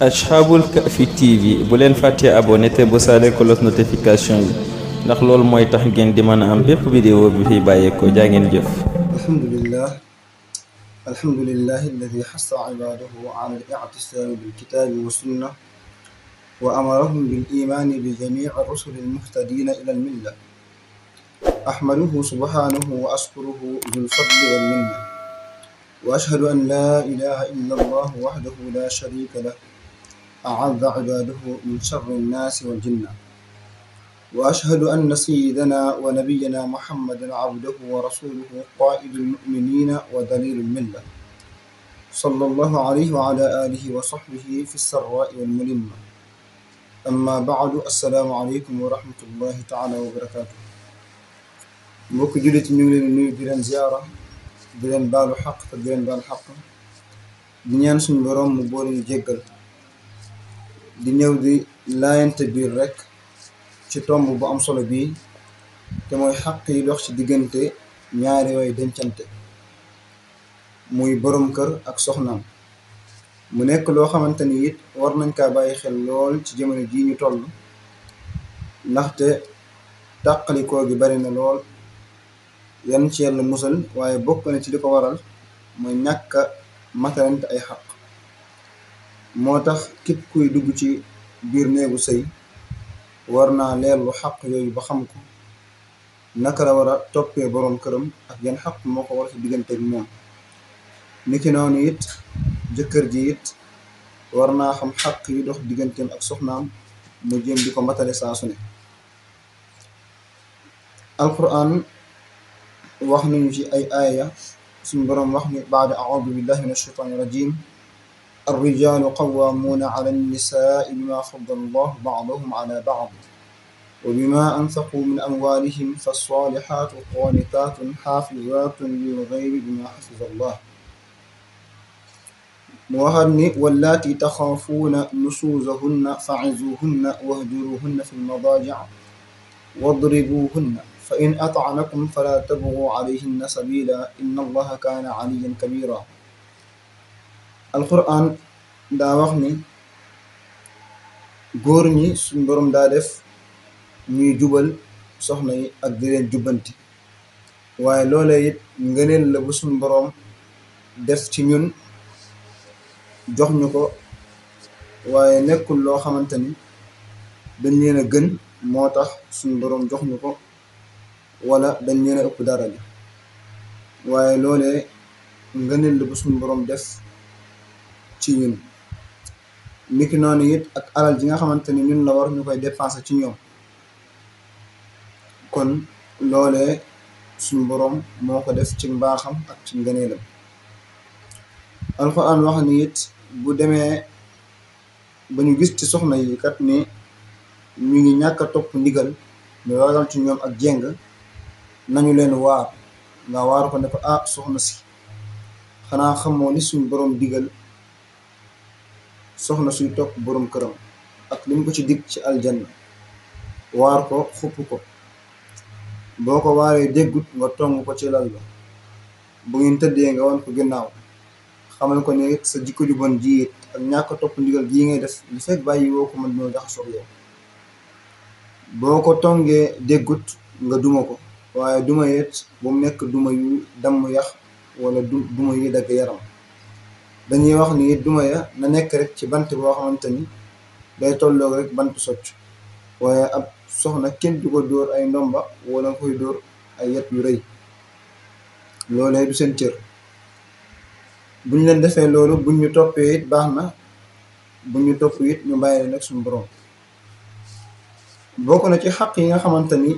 Ashabul Kahfi TV bu leen fàttee abonné te bu saale cloche notification yi ndax loolu mooy tax ngeen di mën a am bépp vidéo bi fi bàyyeekoo jaa ngeen jëf. alhamdulillahi alladi xassa ibaadahu ala al-i'tisaami bilkitaabi wa sunna wa amarahum bil iimaani bi jamiici rusuli al-muhtadiina ila al-milla. ahmaduhu subhaanahu wa ashkuruhu zul fadli wal minna wa ashhadu an laa ilaaha illa allahu wahdahu laa shariika lahu a'azza ibaadahu min sharri nnaasi wal jinni wa ashhadu anna sayyidanaa wa nabiyyanaa muhammadan abduhu wa rasuluhu qaa'idul mu'miniina wa daliilul milla sallallahu alayhi wa alaa aalihi wa sahbihi fi sarraa'i wal malimma. amma ba'du, assalaamu aleykum wa rahmatullahi ta'aalaa wa barakaatuh. mbokk jullit ñu ngi leen di nuyu di leen ziyaara di leen baalu xaq te di leen baal xaq di ñaan suñu boroom mu boole ñu jéggal di ñëw di laayante biir rekk ci tomb bu am solo bii te mooy xaq yi dox ci diggante ñaari way dencante muy boroom kër ak soxnaam. mu nekk loo xamante ni it war nañ kaa bàyyi xel lool ci jamono jii ñu toll, ndaxte tàqalikoo gi bari na lool. yan ci yàlla musal, waaye bokk na ci li ko waral mooy ñàkk a matalante ay xaq. moo tax képp kuy dugg ci biir néegu sëy war naa leerlu xaq yooyu ba xam ko, naka la war a toppee boroom këram ak yan xaq moo ko war ci diggante ak moom. niki noonu it jëkkër ji it war naa xam xaq yi dox digganteem ak soxnaam mu jéem di ko matale saa su ne. alquran wax nañu ci ay aaya suñu boroom wax ni baada a'uudu billahi min ashaytaani rajim الرجال قوامون على النساء بما فضل الله بعضهم على بعض وبما أنفقوا من أموالهم فالصالحات قانتات حافظات للغيب بما حفظ الله. mu waxaat ni wallaati taxaafuuna nusuuzahunna fa'izuuhunna wahjuruuhunna fi l-madaaji'i wadribuuhunna fa in ata'nakum falaa tabghuu alayhinna sabiilaa inna allaha kaana aliyyan kabiiraa. alquran daa wax ni góor ñi suñ boroom daa def ñuy jubal soxna yi ak di leen jubbanti, waaye loolee it ngëneel la bu suñ boroom def ci ñun jox ñu ko, waaye nekkul loo xamante ni dañ leen a gën moo tax suñ boroom jox ñu ko, wala dañ leen a ëpp dara ji, waaye loolee ngëneel la bu suñ boroom def ci ñun. niki noonu it ak alal ji nga xamante ni ñun la war ñu koy dépenser ci ñoom, kon loolee suñu boroom moo ko def ci mbaaxam ak ci ngëneelam. alxuraan wax ni it bu demee ba ñu gis ci soxna yi kat ni ñu ngi ñàkk a topp ndigal, ñu waral ci ñoom ak jéng, nañu leen waar. nga waar ko ne ko soxna si, xanaa xamoo li suñu boroom digal soxna suy topp boroom këram ak li mu ko ci dig ci aljanna. waar ko, xupp ko. boo ko waaree déggut nga tong ko ci lal ba, bu ngeen tëddee nga wan ko ginnaaw, xamal ko ne sa jikko ju bon ji it ak ñàkk topp ndigal gii ngay def li fekk bàyyi woo ko man dina jaxasoo yow. boo ko tongee déggut nga duma ko, waaye duma it bu mu nekk duma yu damm yax wala duma yu dagg yaram. dañuy wax ni duma ya na nekk rek ci bant boo xamante ni day tolloog rek bant socc, waaye ab soxna kenn du ko dóor ay ndomba wala nga koy dóor ay yet yu rëy. loolee du seen cër. buñ leen defee loolu, buñ ñu toppee it baax na, buñ ñu topp it ñu bàyyi leen ak suñu boroom. bokk na ci xaq yi nga xamante ni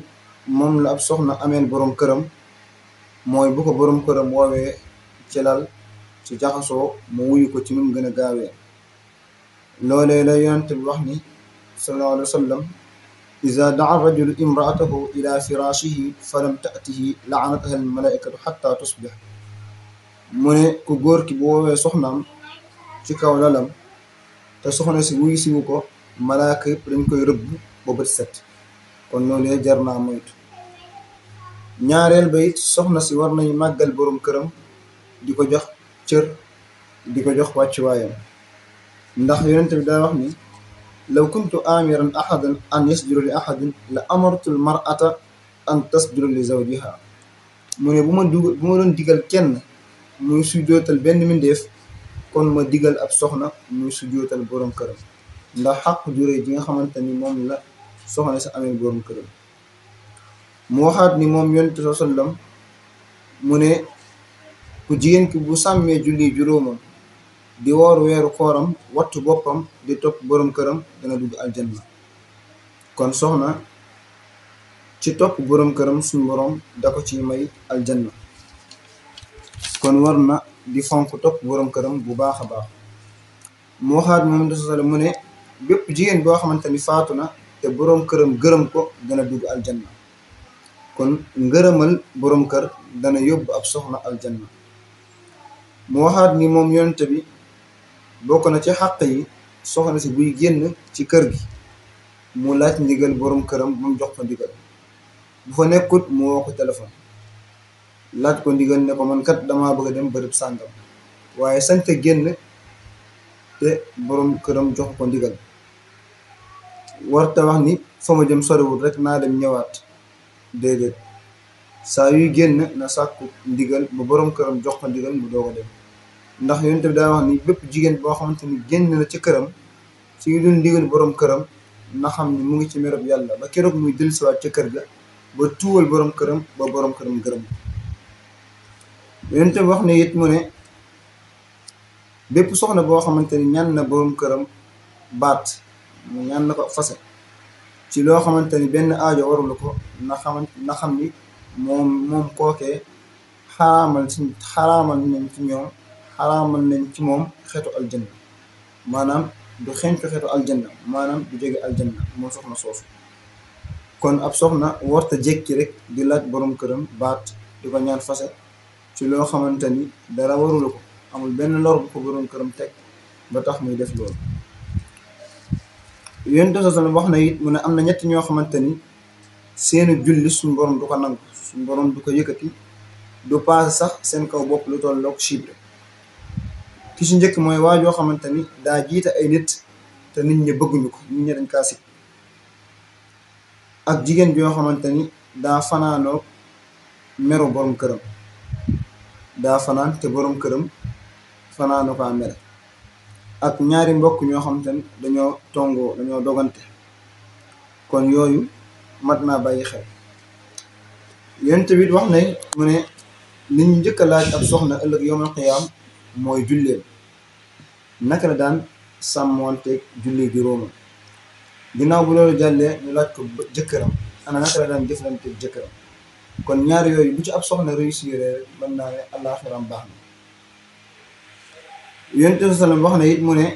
moom la ab soxna ameel boroom këram, mooy bu ko boroom këram woowee ci lal ci jaxasoo mu wuyu ko ci nu mu gën a gaawee. loolee la yonent bi wax ni sallallahu alayhi wa sallam iza daa rajulu imraatahu ila firaashihi falam ta'tihi la'anataha al-malaa'ikatu xatta tusbix. mu ne ku góor ki bu woowee soxnaam ci kaw lalam te soxna si wuyu siwu ko, malaaka yëpp dañ koy rëbb ba bët set. kon loolee jar naa moytu. ñaareel ba it soxna si war nañ màggal boroom këram, di ko jox cër, di ko jox wàccuwaayam. ndax yonent bi daa wax ni law kuntu amiran ahadan an yasjuda li ahadin la amartu l mar'ata an tasjuda li zawjiha. mu ne bu ma doon digal kenn muy sujjootal benn mindeef kon ma digal ab soxna muy sujjootal borom këram, ndax xaq juree ji nga xamante ni moom la soxna sa amee borom këram. mu waxaat ni moom yonent sa sallam mu ne ku jigéen ki bu sàmmee julli juróomam di woor weeru kooram wattu boppam di topp borom këram dana dugg aljanna. kon soxna ci topp borom këram suñu borom da ko ci may aljanna, kon war na di fonk topp borom këram bu baax a baax. mu waxaat moom da sosale mu ne bépp jigéen boo xamante ni faatu na te borom këram gërëm ko dana dugg aljanna. kon ngërëmal borom kër dana yóbbu ab soxna aljanna. mu waxaat ni moom yonent bi bokk na ci xàq yi soxna si buy génn ci kër gi mu laaj ndigal borom këram ba mu jox ko ndigal. bu fa nekkut mu woo ko téléphone laaj ko ndigal ne ko man kat damaa bëgg a dem bërëb sàngam, waaye sañte génn te borom këram jox ko ndigal. warta wax ni fa ma jëm soriwul rek naa dem ñëwaat, déedéet, saa yuy génn na sàkku ndigal ba borom këram jox ko ndigal mu doog a dem. ndax yonent bi daa wax ni bépp jigéen boo xamante ni génn na ci këram ci dul ndigal borom këram na xam ni mu ngi ci merab yàlla ba keroog muy dellusiwaat ca kër ga ba tuwal borom këram ba borom këram gërëm. yonent bi wax ne it mu ne bépp soxna boo xamante ni ñaan na borom këram baat mu ñaan na ko fase ci loo xamante ni benn aajo warul ko na xam ni moom kookee xaraamal nañ ci moom xeetu aljanna, maanaam du xeeñtu xeetu aljanna, maanaam du jóge aljanna moom soxna soosu. kon ab soxna warta jékki rek di laaj borom këram baat di ko ñaan fase ci loo xamante ni dara warulu ko, amul benn lor bu ko borom këram teg ba tax muy def loolu. yonent sallam wax na it mu ne am na ñett ñoo xamante ni seeni julli suñu borom du ko nangu, suñu borom du ko yëkkati, du paase sax seen kaw bopp lu tollook chibre. ki ci njëkk mooy waajoo xamante ni daa jiite ay nit te nit ñi bëgguñu ko, nit ñi dañ kaa sib. ak jigéen joo xamante ni daa fanaanoo meru borom këram, daa fanaan te borom këram fanaanoo kaa mere. ak ñaari mbokk ñoo xamante ni dañoo dogante. kon yooyu mat naa bàyyi xel. yonent bi wax na mu ne li ñu njëkk a laaj ab soxna ëllëg yawmal qiyaam mooy julleem, naka la daan sàmmoonteeg julli juróomam. ginnaaw bu loolu jàllee ñu laaj ko jëkkëram ana naka la daan jëflanteeg jëkkëram. kon ñaar yooyu bu ci ab soxna réussir rek mën naa ne àllaaxiram baax na. yonent bi sallam wax na it mu ne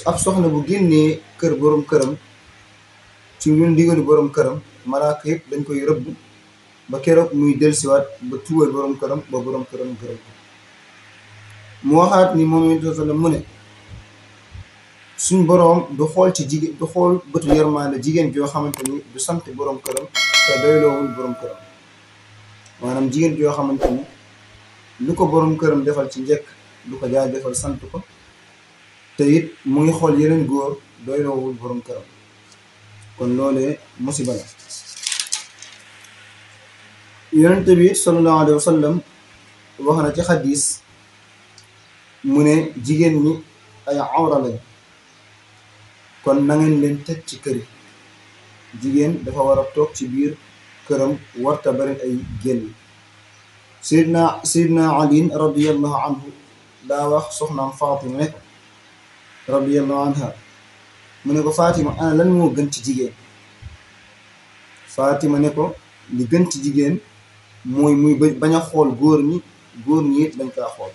ab soxna bu génnee kër borom këram ci lu ndigalu borom këram malaaka yëpp dañ koy rëbb ba keroog muy dellusiwaat ba tuwal borom këram ba borom këram gërëm ko. mu waxaat ni moom yonent bi sallam mu ne suñ boroom du xool ci jigéen du xool bëtu yërmaande jigéen joo xamante ni du sant borom këram te doyloowul borom këram, maanaam jigéen joo xamante ni lu ko borom këram defal ci njëkk du ko jaay defal sant ko te it mu ngi xool yeneen góor doyloowul borom këram. kon loolee musiba la. yonent bi sallallahu alayhi wa sallam wax na ci xadis mu ne jigéen ñi ay awra lañ, kon na ngeen leen teg ci kër yi. jigéen dafa war a toog ci biir këram warta bari ay génn. Seydina Ali radiyallahu anhu daa wax soxnaam Fatima ne ko radiyallahu anha mu ne ko Fatima ana lan moo gën ci jigéen. Fatima ne ko li gën ci jigéen mooy muy bañ a xool góor ñi it bañ kaa xool.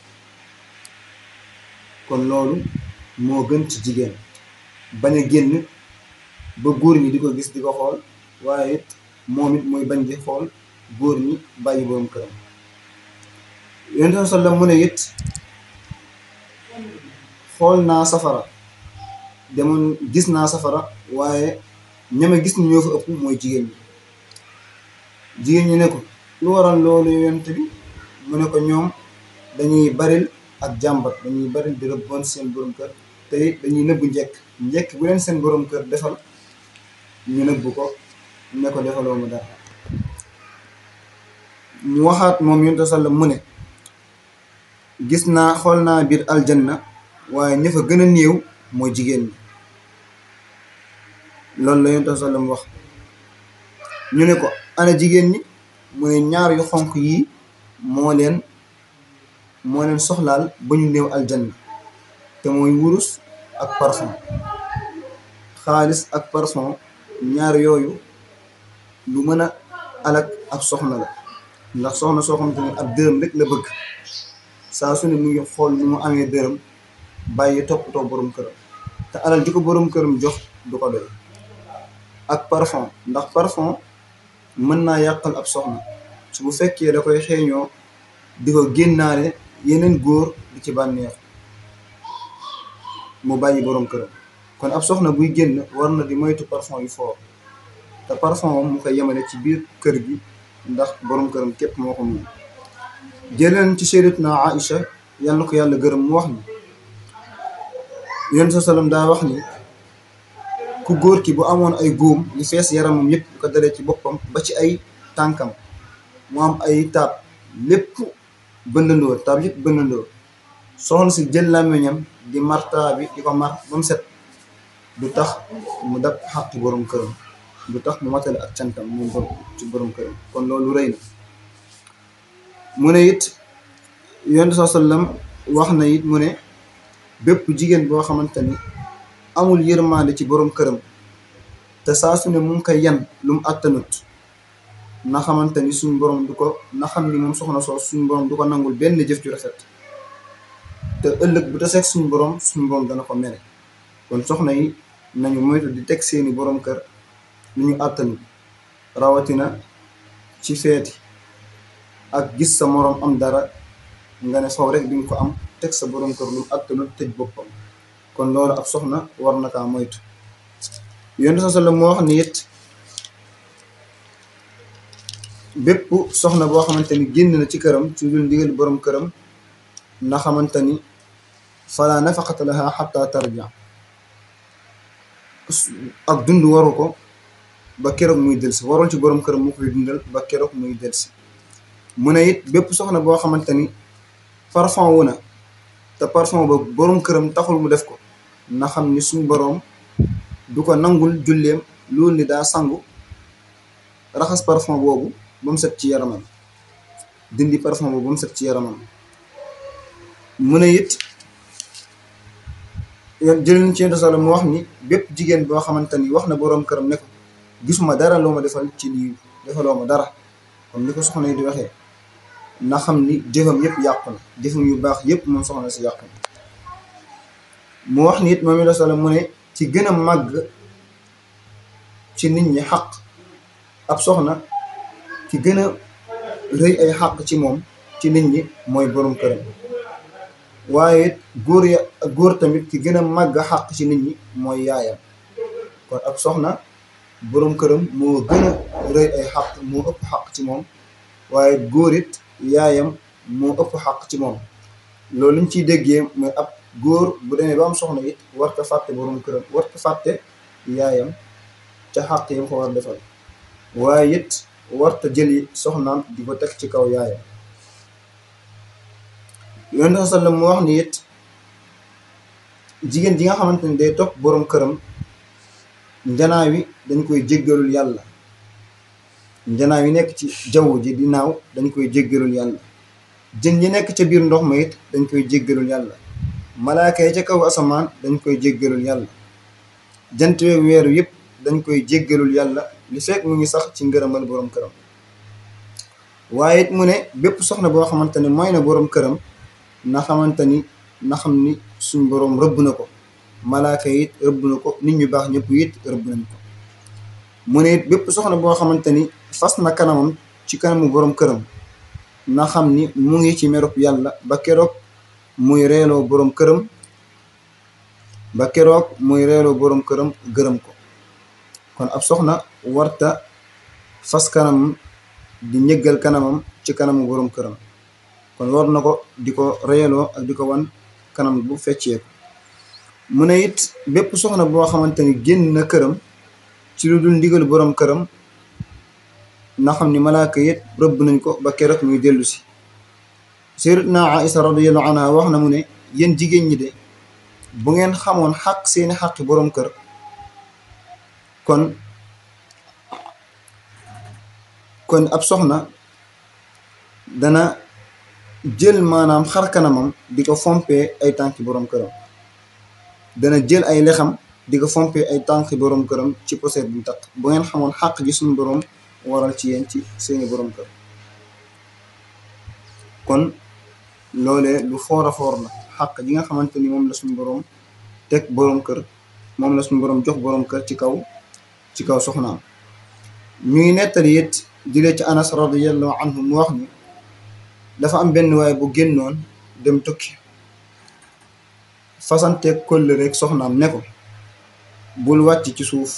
kon loolu moo gën ci jigéen, bañ a génn ba góor ñi di ko gis di ko xool, waaye it moom it mooy bañ di xool góor ñi bàyyi borom këram. yonent sallam mu ne it xool naa safara, demoon gis naa safara, waaye ñama gis ni ñoo fa ëpp mooy jigéen ñi. jigéen ñi ne ko lu waral loolu yonent bi mu ne ko ñoom dañuy baril ak jàmbat, dañuy bari di rëbboon seen borom kër te it dañuy nëbbu njekk bu leen seen borom kër defal ñu nëbbu ko ne ko defaloo ma dara. mu waxaat moom yonent sallam mu ne gis naa xool naa biir aljanna waaye ña fa gën a néew mooy jigéen ñi. loolu la yonent sallam wax. ñu ne ko ana jigéen ñi, mu ne ñaar yu xonq yii moo leen soxlaal ba ñu néew aljanna, te mooy wurus ak parfum. xaalis ak parfum, ñaar yooyu lu mën a alak ak soxna la, ndax soxna soo xamante ne ab dërëm rek la bëgg, saa su ne mu ngi xool ni mu amee dërëm bàyyi toppatoo borom këram, te alal ji ko borom këram jox du ko doy. ak parfum, ndax parfum mën naa yàqal ab soxna su bu fekkee da koy xeeñoo di ko génnaale yeneen góor di ci bànneex mu bàyyi borom këram. kon ab soxna buy génn war na di moytu parfum yu fort, te parfum moom mu koy yemale ci biir kër gi ndax borom këram képp moo ko moom. jëleen ci sayyidatuna Aïcha yàlla ko yàlla gërëm mu wax ni yonent sallam daa wax ni ku góor ki bu amoon ay góom yu fees yaramam yépp ko dalee ci boppam ba ci ay tànkam mu am ay taab lépp bëndandoo, taab yépp bëndandoo, soxna si jël làmmiñam di marta bi di ko mar ba mu set, du tax mu dab xaqi borom këram, du tax mu matale ak cantam moom ci borom këram. kon loolu rëy na. mu ne it yonent sallam wax na it mu ne bépp jigéen boo xamante ni amul yërmande ci borom këram te saa su ne mu ngi koy yan lu mu àttanut, na xamante ni suñ borom du ko, na xam ni moom soxna soo suñ borom du ko nangul benn jëf ju rafet, te ëllëg bu taseeg suñ borom dana ko mere. kon soxna yi nañu moytu di teg seeni borom kër lu ñu àttanut, rawatina ci feeti ak gis sa moroom am dara nga ne faw rek di nga ko am, teg sa borom kër lu mu àttanut tëj boppam. kon loolu ab soxna war na kaa moytu. yonent sallam moo wax ni it bépp soxna boo xamante ni génn na ci këram ci dul ndigal borom këram, na xamante ni fala nafaqata laha hatta tarja, ak dund waru ko ba keroog muy delsi, warul ci borom këram mu koy dundal ba keroog muy delsi. mu ne it bépp soxna boo xamante ni parfum wu na te parfum ba borom këram taxul mu def ko, na xam ni suñ borom du ko nangul julleem loolu ni daa sangu raxas parfum boobu ba mu set ci yaramam, dindi parfum boobu ba mu set ci yaramam. mu ne it jël nañ ci Yonent sallam mu wax ni bépp jigéen boo xamante ni wax na borom këram ne ko gisuma dara loo ma defal ci lii, defaloo ma dara, comme ni ko soxna yi di waxee, na xam ni jëfam yëpp yàqu na, jëfam yu baax yëpp moom soxna si yàqu na. mu wax ni it moom Yonent sallam mu ne ci gën a màgg ci nit ñi xaq ab soxna, ci gën a rëy ay xaq ci moom ci nit ñi mooy borom këram. waaye it góor tamit ci gën a màgg xaq ci nit ñi mooy yaayam. kon ab soxna borom këram moo gën a rëy ay xaq, moo ëpp xaq ci moom, waaye góor it yaayam moo ëpp xaq ci moom. loolu liñ ciy déggee mooy ab góor bu demee ba am soxna it warta fàtte borom këram, warta fàtte yaayam ca xaq yi mu ko war defal, waaye it warta jëli soxnaam di ko teg ci kaw yaayam. Yonent sallam mu wax ni it jigéen ji nga xamante ni day topp borom këram, njanaaw yi dañ koy jéggalul yàlla, njanaaw yi nekk ci jaww ji di naaw dañ koy jéggalul yàlla, jën yi nekk ca biir ndox ma it dañ koy jéggalul yàlla, malaaka yi ca kaw asamaan dañ koy jéggalul yàlla, jant weeg weeru yëpp dañ koy jéggalul yàlla li fekk mu ngi sax ci ngërëmal borom këram. waaye it mu ne bépp soxna boo xamante ni mooy na borom këram, na xamante ni na xam ni suñ borom rëbb na ko, malaaka it rëbb na ko, nit ñu baax ñëpp it rëbb nañ ko. mu ne it bépp soxna boo xamante ni fas na kanamam ci kanamu borom këram, na xam ni mu ngi ci merub yàlla ba keroog muy reeloo borom këram, gërëm ko. kon ab soxna warta fas kanamam di ñëggal kanamam ci kanamu borom këram. kon war na ko di ko reyaloo ak di ko wan kanam bu fecceeku. mu ne it bépp soxna boo xamante ni génn na këram ci lu dul ndigal boroom këram na xam ni malaaka it rëbb nañ ko ba keroog muy dellu si. sayyidatuna Aïsa radiyallahu anha wax na mu ne yéen jigéen ñi de bu ngeen xamoon xaq seeni xaqi boroom kër kon ab soxna dana jël maanaam xar kanamam di ko fompee ay tànki boroom këram, dana jël ay lexam di ko fompee ay tànki boroom këram ci poseet bu taq. bu ngeen xamoon xaq ji suñu boroom waral ci yéen ci seeni boroom kër. kon loolee lu foor a foor la, xaq ji nga xamante ni moom la suñu boroom teg boroom kër, moom la suñu boroom jox boroom kër ci kaw soxnaam. ñuy nettali it jëlee ci Anas radiyallahu anhu mu wax ni dafa am benn waay bu génnoon dem tukki fasanteeg kóllëre rek soxnaam ne ko bul wàcc ci suuf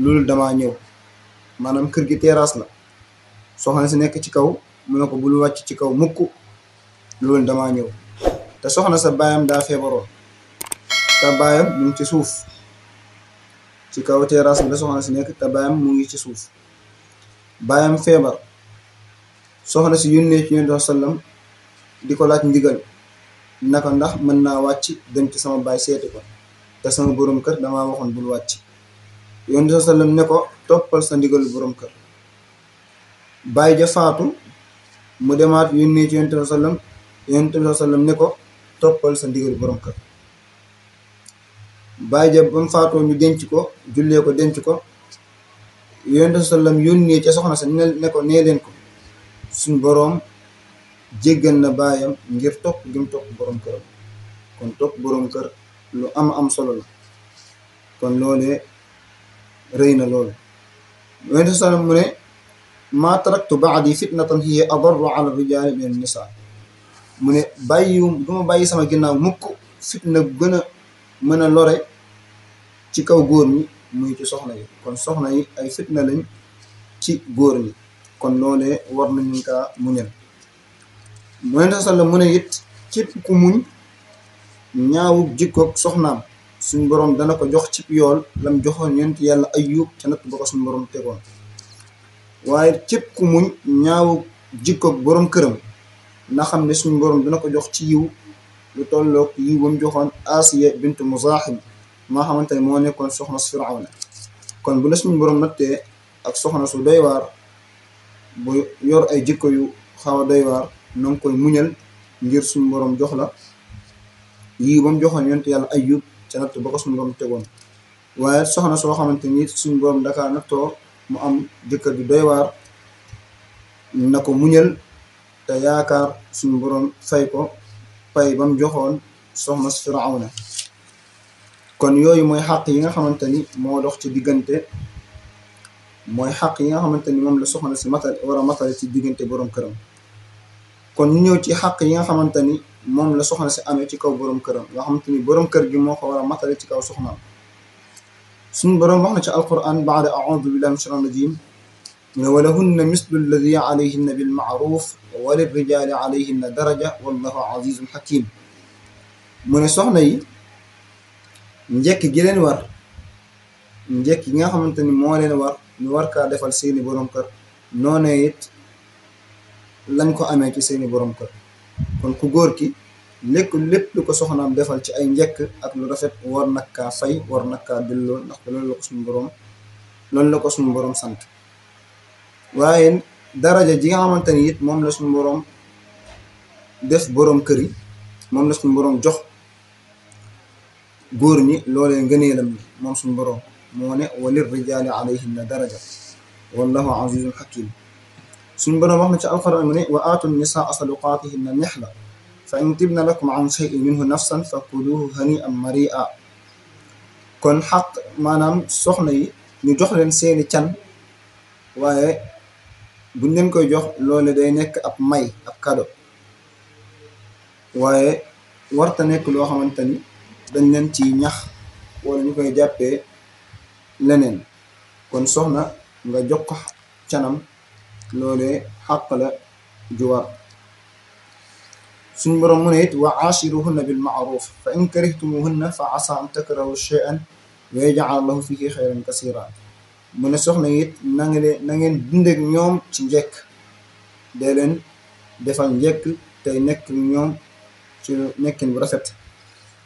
loolu damaa ñëw, maanaam kër gi terrasse la, soxna si nekk ci kaw mu ne ko bul wàcc ci kaw mukk loolu damaa ñëw. te soxna sa baayam daa feebaroon te baayam mu ngi ci suuf, ci kaw terrasse bi la soxna si nekk te baayam mu ngi ci suuf. baayam feebar, soxna si yónnee ci Yonent bi sallam di ko laaj ndigal naka ndax mën naa wàcc dem ci sama baay seeti ko te sama boroom kër damaa waxoon bul wàcc. Yonent bi sallam ne ko toppal sa ndigalu boroom kër. baay ja faatu mu demaat yónnee ci Yonent bi sallam, Yonent bi sallam ne ko toppal sa ndigalu boroom kër. baay ja ba mu faatoo ñu denc ko, jullee ko denc ko. Yonent bi sallam yónnee ca soxna sa ne ko nee leen ko suñ boroom jéggal na baayam ngir topp gi mu topp boroom këram. kon topp boroom kër lu am solo la, kon loolee rëy na loolu. Yonent bi sallam mu ne maa taraktu ba'di fitnatan hiya adarru ala rijaali min an-nisaa. mu ne duma bàyyi sama ginnaaw mukk fitna gën a mën a lore ci kaw góor ñi muy ci soxna yi. kon soxna yi ay fitna lañ ci góor ñi, kon loolee war nañu kaa muñal. Yonent bi sallam mu ne it képp ku muñ ñaawu jikkoog soxnaam suñ boroom dana ko jox ci yool lam joxoon yonent yàlla Ayyub ca natt ba ko suñ boroom tegoon. waaye képp ku muñ ñaawu jikkoog boroom këram na xam ne suñ boroom dana ko jox ci yiw lu tolloog yiw ba mu joxoon Asiya bintu Muzaahim maa xamante ne moo nekkoon soxna su Firawna. kon bu la suñu boroom nattee ak soxna su doy waar bu yor ay jikko yu xaw a doy waar na nga koy muñal ngir suñu boroom jox la yii ba mu joxoon yonent yàlla Ayyub ca natt ba ko suñu boroom tegoon. waaye soxna soo xamante ni suñu boroom dakaa nattoo mu am jëkkër ju doy waar na ko muñal te yaakaar suñu boroom fay ko pay ba mu joxoon soxna su Firawna. kon yooyu mooy xàq yi nga xamante ni moo dox ci diggante, mooy xàq yi nga xamante ni moom la soxna si war a matale ci diggante boroom këram. kon ñu ñëw ci xàq yi nga xamante ni moom la soxna si amee ci kaw boroom këram, nga xamante ni boroom kër gi moo ko war a matale ci kaw soxnaam. suñu boroom wax na ci alquran baada a'uudu billahi mina shaytaani rajiim mu ne wa lahunna mislu alladi alayhinna bil ma'ruuf wa lirrijaali alayhinna daraja wallahu azizun hakim. mu ne soxna yi njekk gi leen war, njekk gi nga xamante ni moo leen war ñu war kaa defal seeni boroom kër, noonee it lañ ko amee ci seeni boroom kër. kon ku góor ki lépp lu ko soxnaam defal ci ay njekk ak lu rafet war nag kaa fay, war nag kaa delloo, ndax loolu la ko suñu boroom sant. waaye daraja ji nga xamante ni it moom la suñu boroom def boroom kër yi, moom la suñu boroom jox góor ñi, loolee ngëneelam ni moom suñu boroom moo ne wa lirrijaali alayhinna daraja wallahu azizun hakim. suñu boroom wax na ci alquran mu ne wa aatu nisaa saduqaatihinna nihla fa in tibna lakum an shay'in minhu nafsan fa kuluhu hani'an mari'a. kon xaq maanaam soxna yi ñu jox leen seeni can, waaye buñ leen koy jox loole day nekk ab may, ab kado, waaye warta nekk loo xamante ni dañ leen ci ñax wala ñu koy jàppee leneen. kon soxna nga jox ko canam loolee xàq la ju war. suñ borom mu ne it wa aachiruhunna bil maaruf fa in karihtumuhunna fa asa an takrahu shay'an wa yaj'al lahu fihi xayran kasira. mu ne soxna it na ngeen dundeek ñoom ci njekk, dee leen defal njekk tey nekk ñoom ci nekkin bu rafet,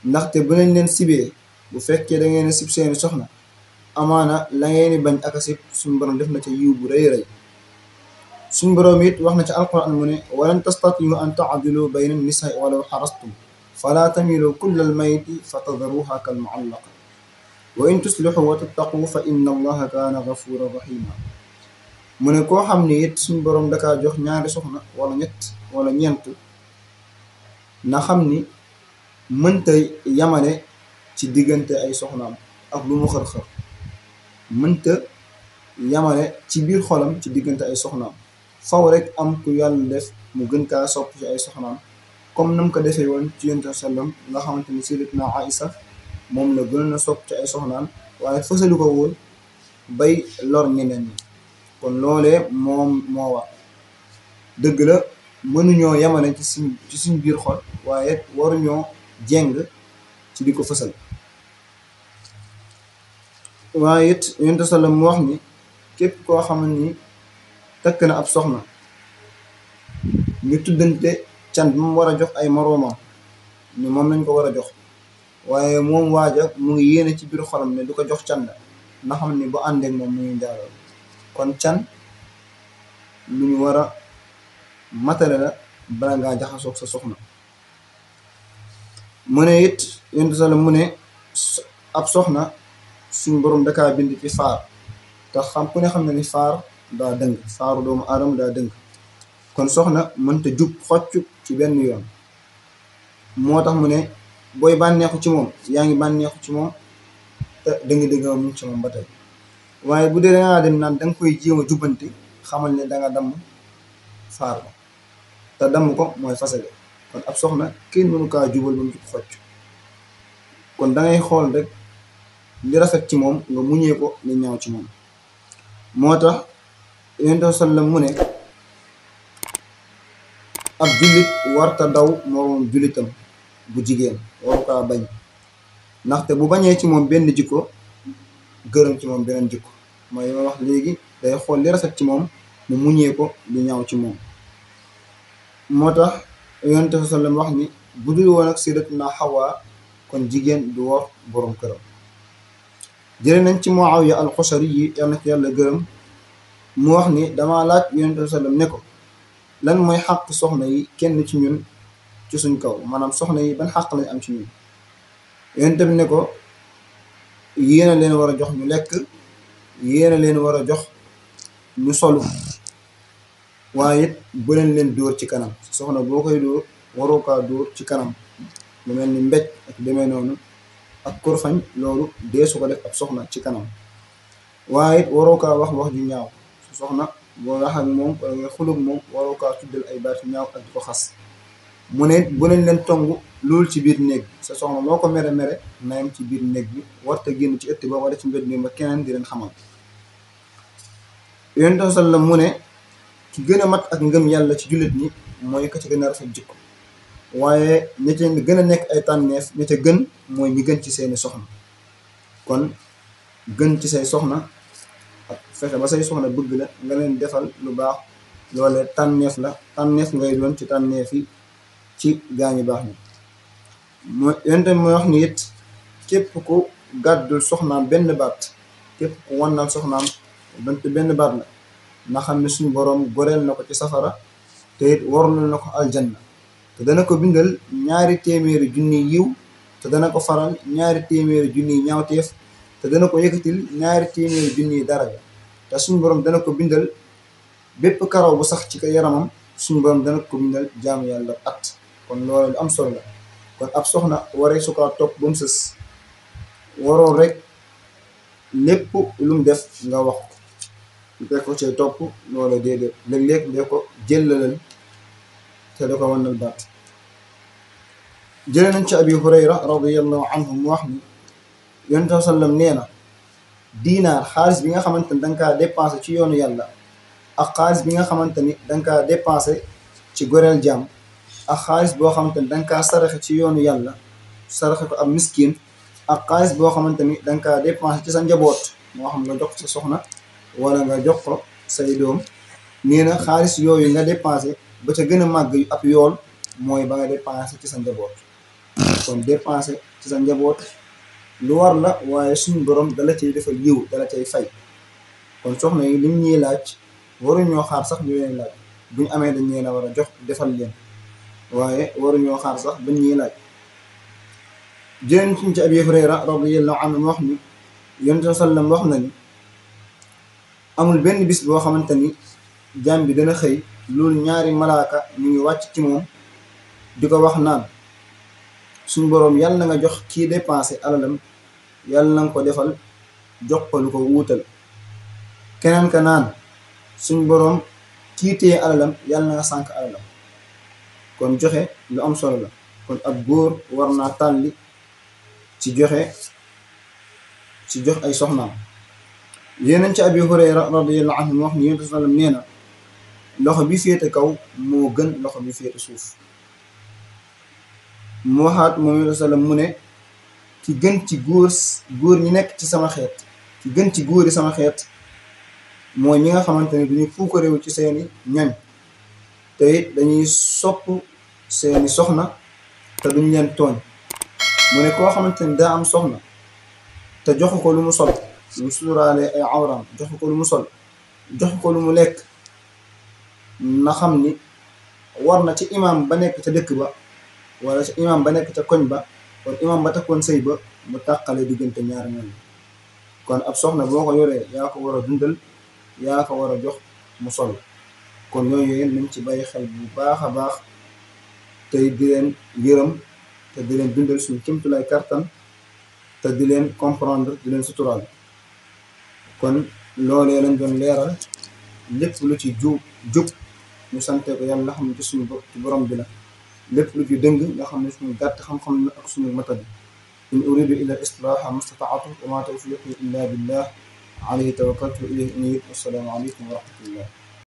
ndaxte bu leen sibee, bu fekkee da ngeen sib seeni soxna, amaana la ngeen di bañ ak a sib suñ borom def na ca yiw bu rëy rëy. suñ borom it wax na ci alquran mu ne walan tastatiu an taadilu bayna nisaa walaw xarastum fala tamilu kulla almayti fa tadaruha kal muallaqa wa in tuslixu wa tattaqu fa inna allaha kaana gafuran rahima. mu ne koo xam ne it suñ borom dakaa jox ñaari soxna wala ñett wala ñeent, na xam ni mënta yamale ci diggante ay soxnaam ak lu mu xër-xër, mënta yamale ci biir xolam ci diggante ay soxnaam. faw rek am ku yàlla def mu gën kaa sopp ci ay soxnaam, comme nam ko defee woon ci yonent sallam nga xamante ni sayyidatuna Aïsa moom la gën a sopp ci ay soxnaam, waaye fësalu ko woon bay lor ñeneen ñi. kon loolee moom moo wax dëgg la mënuñoo yamale ci suñ biir xol, waaye waruñoo jeng ci di ko fësal. waaye it yonent sallam mu wax ni képp koo xam ni takk na ab soxna, ñu tuddante can bi mu war a jox ay moroomam ni moom lañ ko war a jox, waaye moom waaja mu ngi yéene ci biir xolam ne du ko jox can la, na xam ni bu àndeek moom mu ngi njaaloo. kon can lu ñu war a matale la bala ngaa jaxasoog sa soxna. mu ne it yonent sallam mu ne ab soxna suñ borom dakaa bind ci faar, te ku ne xam ne ni faar daa dëng, faaru doomu aadama daa dëng. kon soxna mënta jub xocc ci benn yoon, moo tax mu ne booy bànneexu ci moom yaa ngi bànneexu ci moom te dëng-dëgg mu ci moom ba tey. waaye bu dee dangaa dem naan danga koy jéem a jubbanti, xamal ne danga damm faar ba, te damm ko mooy fasale. kon ab soxna kenn mënu kaa jubal ba mu jub xocc. kon dangay xool rek li rafet ci moom nga muñee ko li ñaaw ci moom. moo tax yonent sallam mu ne ab jullit warta daw moroom jullitam bu jigéen, waru kaa bañ, ndaxte bu bañee ci moom benn jikko gërëm ci moom beneen jikko. mooy ma wax léegi, day xool li rafet ci moom mu muñee ko li ñaaw ci moom. moo tax yonent sallam wax ni bu dul woon ak sayyidatuna Hawa kon jigéen du war borom këram. jëlee nañ ci Muawiya al-Qushari yi yal na ko yàlla gërëm, mu wax ni dama laaj yonent sallam ne ko lan mooy xàq soxna yi kenn ci ñun ci suñ kaw, maanaam soxna yi ban xàq lañ am ci ñun. yonent bi ne ko yéena leen war a jox ñu lekk, yéena leen war a jox ñu solu, waaye it bu leen dóor ci kanam. soxna boo koy dóor waroo kaa dóor ci kanam, lu mel ni mbéj ak demee noonu ak korfañ, loolu deesu ko def ab soxna ci kanam. waaye it waroo kaa wax ju ñaaw. su soxna boo wax ak moom wala nga xulug moom waroo kaa tuddal ay baat yu ñaaw ak di ko xas. mu ne bu leen tong loolu ci biir néeg bi. sa soxna loo ko mere na yem ci biir néeg bi, warta génn ci ëtt ba wala ci mbedd mi ba keneen di leen xamal. yonent sallam mu ne ki gën a mat ak ngëm yàlla ci jullit ñi mooy ka ci gën a rafet jikko, waaye ñi ci gën a nekk ay tànneef ñi ca gën mooy ñi gën ci seeni soxna. kon gën ci say soxna ak fexe ba say soxna bëgg la nga leen defal lu baax, loole tànneef la, tànneef ngay doon ci tànneef yi ci gaañu baax ñi. mooy yonent mooy wax ni it képp ku gàddul soxnaam benn baat, képp ku wannal soxnaam donte benn baat la, na xam ne suñu boroom goreel na ko ci safara, te it warul na ko aljanna, te dana ko bindal 2 téeméeri junniy yiw, te dana ko faral 2 téeméeri junniy ñaawteef, te dana ko yëkkatil 2 téeméeri junniy daraja, te suñu boroom dana ko bindal bépp karaw bu sax ci ko yaramam, suñu boroom dana ko bindal jaamu yàlla at. kon loolu lu am solo la. kon ab soxna waree su ko topp ba mu sës, waroo rek lépp lu mu def nga wax ko, nga ko cay topp loola déedéet. léeg-léeg de ko jëllalal te da ko wannal baat. jëlee nañ ci Abi Hurayra radiyallahu anhu mu wax ni yonent sallam nee na diinaar, xaalis bi nga xamante ni danga kaa dépensé ci yoonu yàlla, ak xaalis bi nga xamante ni danga kaa dépensé ci goreel jaam, ak xaalis boo xamante ni danga kaa saraxe ci yoonu yàlla saraxe ko ab miskin ak xaalis boo xamante ni danga kaa dépensé ci sa njaboot moo xam nga jox ko sa soxna wala nga jox ko say doom nee na xaalis yooyu nga dépensé ba ca gën a màgg ab yool mooy ba nga dépensé ci sa njaboot. kon dépensé ci sa njaboot lu war la waaye suñu borom dala cay defal yiw dala cay fay. kon soxna yi lim ñuy laaj waruñoo xaar sax ñu leen laaj buñ amee dañ leen a war a jox defal leen waaye waruñoo xaar sax bañ ñuy laaj. jëleen ci Abi Hurayra radiyallahu anhu wax ni Yonent sallam wax na ni amul benn bis boo xamante ni jaam bi dana xëy loolu ñaari malaaka ñu ngi wàcc ci moom di ko wax naan suñu boroom yàlla na nga jox kii dépensé alalam yàlla na nga ko defal jox ko lu ko wuutal. keneen ka naan suñu boroom kii téye alalam yàlla na nga sànk alalam. kon joxe lu am solo la. kon ab góor war naa tàlli ci jox ay soxnaam. yeneen ci Abi Hurayra radiyallahu anhu wax ni Yonent sallam nee na loxo bi féete kaw moo gën loxo bi féete suuf. mu waxaat moom Yonent sallam mu ne ki gën ci góor ñi nekk ci sama xeet ki gën ci góor yi sama xeet mooy ñi nga xamante ne duñu fuuka réew ci seeni ñoñ te it dañuy sopp seeni soxna te duñ leen tooñ. mu ne koo xamante ni daa am soxna te joxu ko lu mu sol lu suturaale ay awraam joxu ko lu mu sol joxu ko lu mu lekk na xam ni war na ci imam ba nekk ca dëkk ba wala ci imam ba nekk ca koñ ba kon imam ba takkoon sëy ba mu tàqale diggante ñaar ñooñu. kon ab soxna boo ko yoree yaa ko war a dundal yaa ko war a jox mu sol. kon yooyu yéen nañ ci bàyyi xel bu baax a baax tey di leen yërëm te di leen dundal suñu kémtulaay kartan te di leen comprendre di leen suturaal. kon loolee lañ doon leeral lépp lu ci jub ñu sante ko yàlla xam ne ci suñu bopp ci borom bi la lépp lu ci dëng nga xam ne suñu gàtt xam-xam la ak suñu matadi. in uridu illa islaaha mastataatu wa ma tawfiqi illa billah alayhi tawakkaltu ilayhi unib. Assalaamu aleykum wa rahmatullah.